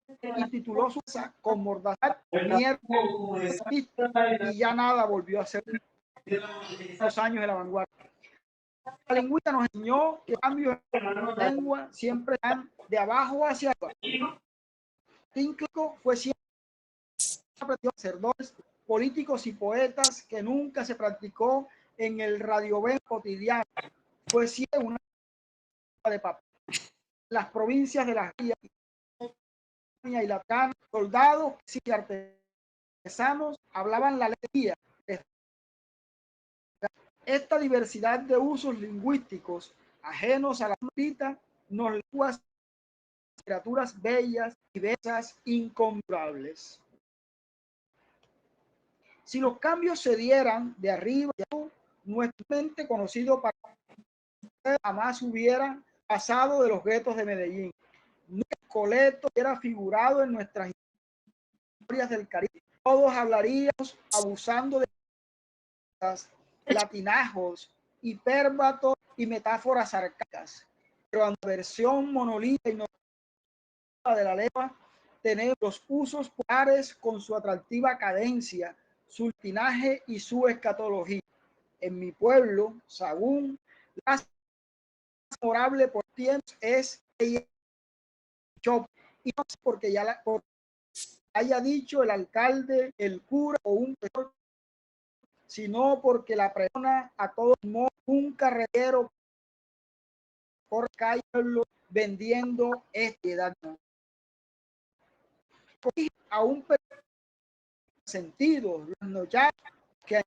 y tituló su casa con mordazat mierda, y ya nada volvió a ser los años de la vanguardia. La lingüista nos enseñó que cambios en la lengua siempre están de abajo hacia arriba. Tinclico fue siempre sacerdotes, políticos y poetas que nunca se practicó en el radioven cotidiano. Fue siempre una de papel. Las provincias de las y la soldados y artesanos sanos hablaban la lengua. Esta diversidad de usos lingüísticos ajenos a la escrita nos legua literaturas bellas, diversas, incomparables. Si los cambios se dieran de arriba, nuestra mente conocido para jamás hubiera pasado de los guetos de Medellín. Nuestro coleto hubiera figurado en nuestras historias del Caribe. Todos hablaríamos abusando de latinajos, hipérbatos y metáforas arcaicas. Pero en la versión monolítica y no de la lengua tenemos los usos populares con su atractiva cadencia, su latinaje y su escatología. En mi pueblo, Sagún, la memorable por tiempos es Chop, y no porque ya porque haya dicho el alcalde, el cura o un profesor, sino porque la persona a todos modos un carretero por calle vendiendo esta a un sentido, no ya que han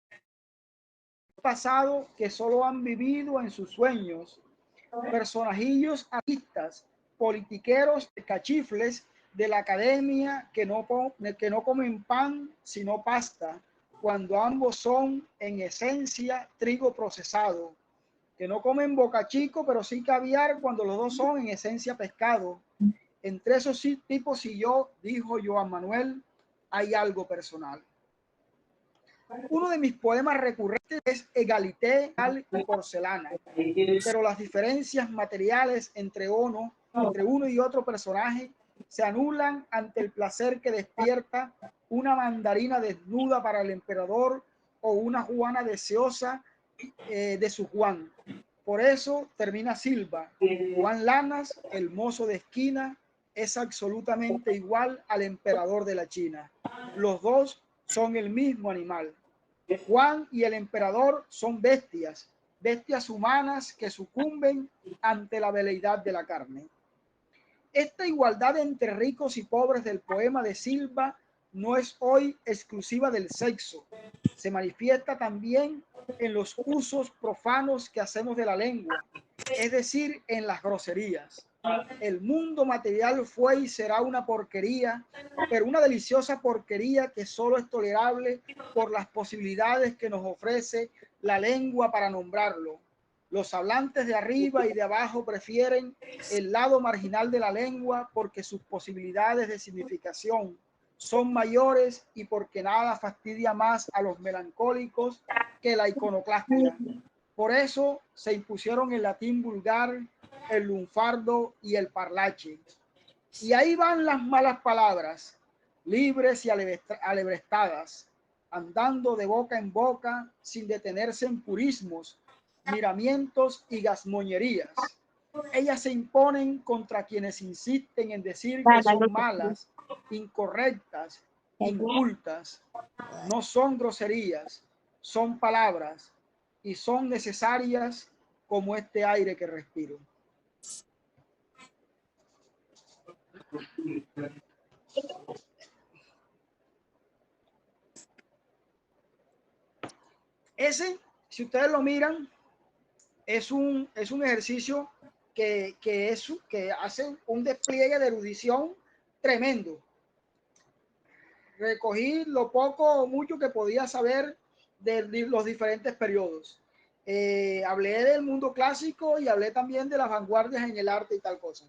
pasado que solo han vivido en sus sueños, personajillos artistas, politiqueros, cachifles de la academia que no comen pan sino pasta, cuando ambos son en esencia trigo procesado, que no comen bocachico pero sí caviar cuando los dos son en esencia pescado. Entre esos tipos y yo, dijo Joan Manuel, hay algo personal. Uno de mis poemas recurrentes es Egalité y Porcelana, pero las diferencias materiales entre uno y otro personaje se anulan ante el placer que despierta una mandarina desnuda para el emperador o una Juana deseosa de su Juan. Por eso termina Silva. Juan Lanas, el mozo de esquina, es absolutamente igual al emperador de la China. Los dos son el mismo animal. Juan y el emperador son bestias, bestias humanas que sucumben ante la veleidad de la carne. Esta igualdad entre ricos y pobres del poema de Silva no es hoy exclusiva del sexo. Se manifiesta también en los usos profanos que hacemos de la lengua, es decir, en las groserías. El mundo material fue y será una porquería, pero una deliciosa porquería que solo es tolerable por las posibilidades que nos ofrece la lengua para nombrarlo. Los hablantes de arriba y de abajo prefieren el lado marginal de la lengua porque sus posibilidades de significación son mayores y porque nada fastidia más a los melancólicos que la iconoclastia. Por eso se impusieron el latín vulgar, el lunfardo y el parlache. Y ahí van las malas palabras, libres y alebrestadas, andando de boca en boca sin detenerse en purismos, miramientos y gazmoñerías. Ellas se imponen contra quienes insisten en decir que son malas, incorrectas, incultas. No son groserías, son palabras y son necesarias como este aire que respiro. Ese, si ustedes lo miran, es un ejercicio que hace un despliegue de erudición tremendo. Recogí lo poco o mucho que podía saber de los diferentes periodos. Hablé del mundo clásico y hablé también de las vanguardias en el arte y tal cosa.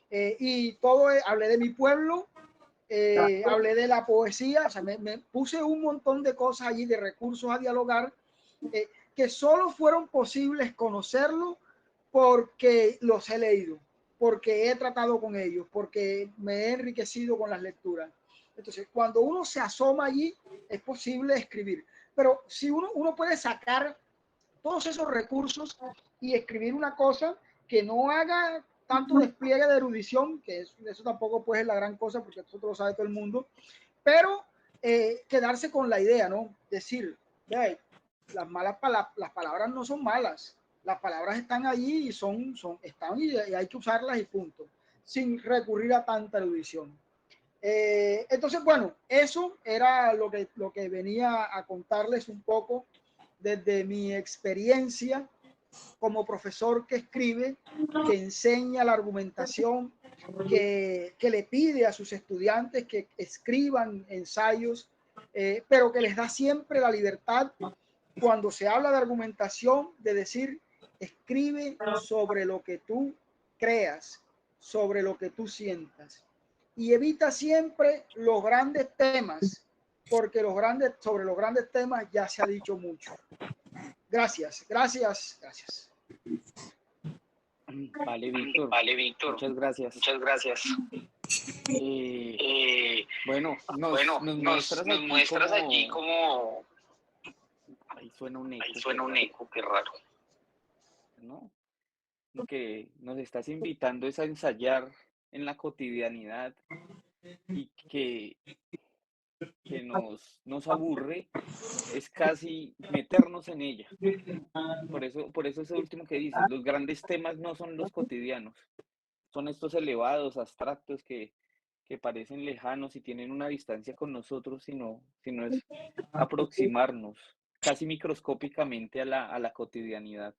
Y todo, hablé de mi pueblo, hablé de la poesía, o sea, me puse un montón de cosas allí, de recursos a dialogar, que solo fueron posibles conocerlo porque los he leído, porque he tratado con ellos, porque me he enriquecido con las lecturas. Entonces, cuando uno se asoma allí, es posible escribir. Pero si uno puede sacar todos esos recursos y escribir una cosa que no haga tanto despliegue de erudición, que eso tampoco pues es la gran cosa, porque eso lo sabe todo el mundo, pero quedarse con la idea, ¿no? Decir, las palabras no son malas, las palabras están allí y están y hay que usarlas y punto, sin recurrir a tanta erudición. Entonces, bueno, eso era lo que venía a contarles un poco desde mi experiencia como profesor que escribe, que enseña la argumentación, que le pide a sus estudiantes que escriban ensayos, pero que les da siempre la libertad cuando se habla de argumentación de decir, escribe sobre lo que tú creas, sobre lo que tú sientas. Y evita siempre los grandes temas, porque sobre los grandes temas ya se ha dicho mucho. Gracias, gracias, gracias. Vale, Víctor. Vale, Víctor. Muchas gracias. Muchas gracias. Bueno, nos muestras allí como... Ahí suena un eco. Qué raro. ¿No? Que nos estás invitando es a ensayar en la cotidianidad y que nos aburre es casi meternos en ella. Por eso ese último que dices, los grandes temas no son los cotidianos, son estos elevados, abstractos que parecen lejanos y tienen una distancia con nosotros, sino es aproximarnos casi microscópicamente a la cotidianidad.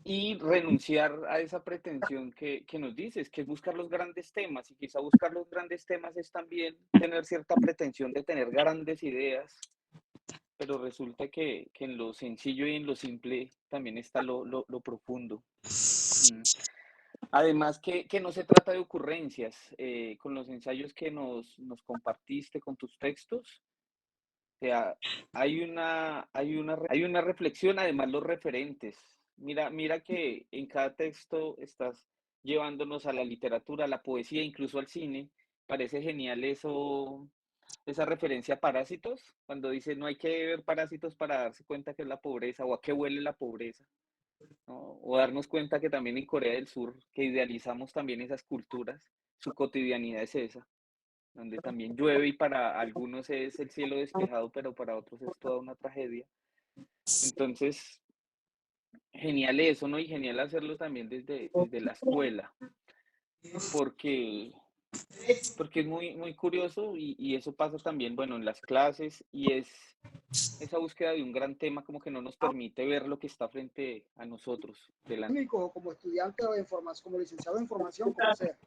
Y renunciar a esa pretensión que nos dices, que es buscar los grandes temas, y quizá buscar los grandes temas es también tener cierta pretensión de tener grandes ideas, pero resulta que en lo sencillo y en lo simple también está lo profundo. Además que no se trata de ocurrencias, con los ensayos que nos compartiste con tus textos, o sea, hay una reflexión, además los referentes. Mira que en cada texto estás llevándonos a la literatura, a la poesía, incluso al cine. Parece genial eso, esa referencia a Parásitos, cuando dice no hay que ver Parásitos para darse cuenta que es la pobreza o a qué huele la pobreza, ¿no? O darnos cuenta que también en Corea del Sur, que idealizamos también esas culturas, su cotidianidad es esa, donde también llueve y para algunos es el cielo despejado, pero para otros es toda una tragedia. Entonces, genial eso, ¿no? Y genial hacerlo también desde la escuela, porque es muy curioso y eso pasa también, bueno, en las clases y es esa búsqueda de un gran tema como que no nos permite ver lo que está frente a nosotros, delante. Como estudiante de información, como licenciado en información, como sea.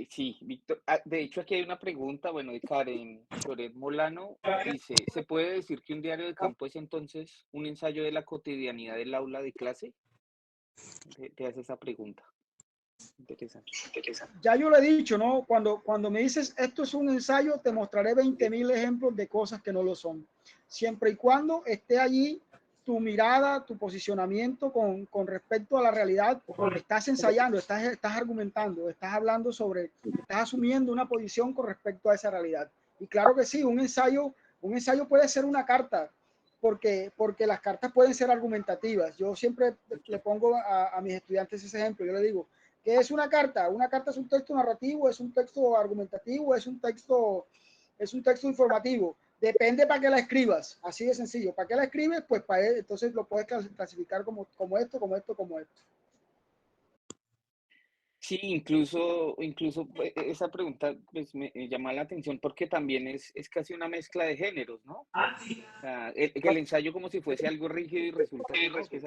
Sí, Víctor. De hecho, aquí hay una pregunta, bueno, de Karen Choret Molano. Dice, ¿se puede decir que un diario de campo es entonces un ensayo de la cotidianidad del aula de clase? Te hace esa pregunta. Interesante. Ya yo lo he dicho, ¿no? Cuando me dices esto es un ensayo, te mostraré 20.000 ejemplos de cosas que no lo son. Siempre y cuando esté allí tu mirada, tu posicionamiento con respecto a la realidad, estás ensayando, estás argumentando, estás hablando sobre, estás asumiendo una posición con respecto a esa realidad. Y claro que sí, un ensayo puede ser una carta, porque las cartas pueden ser argumentativas. Yo siempre le pongo a mis estudiantes ese ejemplo. Yo le digo, ¿qué es una carta? Una carta es un texto narrativo, es un texto argumentativo, es un texto informativo. Depende para qué la escribas, así de sencillo. ¿Para qué la escribes? Pues entonces lo puedes clasificar como esto. Sí, incluso esa pregunta pues, me llama la atención porque también es casi una mezcla de géneros, ¿no? O sea, el ensayo como si fuese algo rígido y resulta que no, que es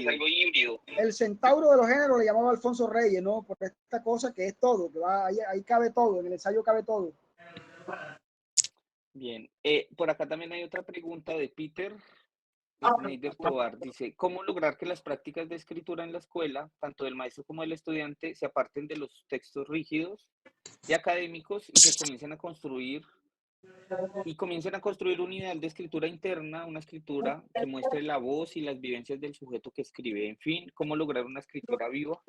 algo híbrido. El centauro de los géneros le llamaba Alfonso Reyes, ¿no? Por esta cosa que es todo, que va, ahí cabe todo, en el ensayo cabe todo. Bien, por acá también hay otra pregunta de Peter Schneider Tovar. Dice, ¿cómo lograr que las prácticas de escritura en la escuela, tanto del maestro como del estudiante, se aparten de los textos rígidos y académicos y se comiencen a construir un ideal de escritura interna, una escritura que muestre la voz y las vivencias del sujeto que escribe? En fin, ¿cómo lograr una escritura viva?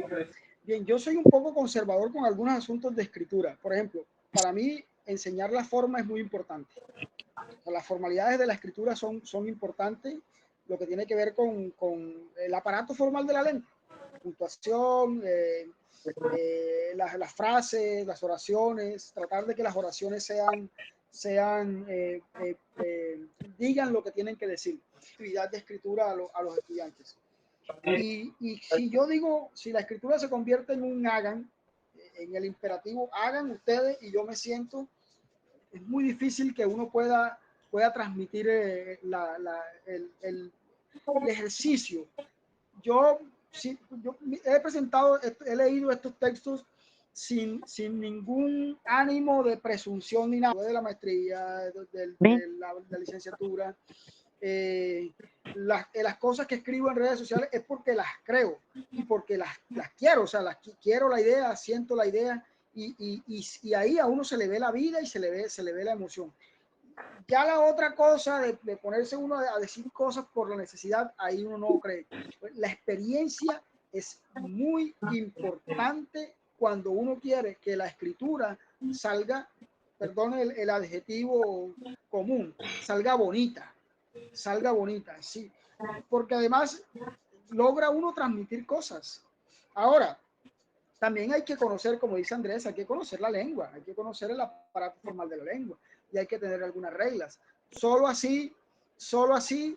Bien, yo soy un poco conservador con algunos asuntos de escritura. Por ejemplo, para mí enseñar la forma es muy importante. O sea, las formalidades de la escritura son importantes, lo que tiene que ver con el aparato formal de la lengua, puntuación, las frases, las oraciones, tratar de que las oraciones digan lo que tienen que decir. Actividad de escritura a los estudiantes. Y si yo digo, si la escritura se convierte en un Hagan, en el imperativo, hagan ustedes y yo me siento, es muy difícil que uno pueda transmitir el ejercicio. Yo he leído estos textos sin ningún ánimo de presunción ni nada, de la maestría, de la licenciatura. Las cosas que escribo en redes sociales es porque las creo y porque las quiero, o sea, quiero la idea, siento la idea y ahí a uno se le ve la vida y se le ve la emoción. Ya la otra cosa de ponerse uno a decir cosas por la necesidad, ahí uno no cree. La experiencia es muy importante cuando uno quiere que la escritura salga, perdón el adjetivo común, salga bonita, sí, porque además logra uno transmitir cosas. Ahora, también hay que conocer, como dice Andrés, hay que conocer la lengua, hay que conocer el aparato formal de la lengua y hay que tener algunas reglas. Solo así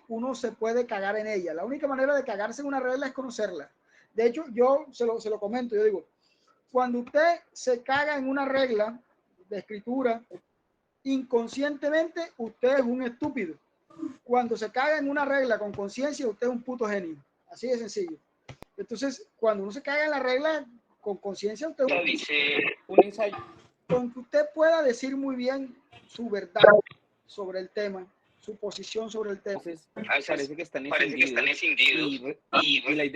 uno se puede cagar en ella. La única manera de cagarse en una regla es conocerla. De hecho, yo se lo comento, yo digo, cuando usted se caga en una regla de escritura, inconscientemente usted es un estúpido. Cuando se caga en una regla con conciencia, usted es un puto genio. Así de sencillo. Entonces, cuando uno se caga en la regla con conciencia, usted Dice Un ensayo. con que usted pueda decir muy bien su verdad sobre el tema, su posición sobre el tema. Entonces, parece que están parece que están encendidos encendidos y la idea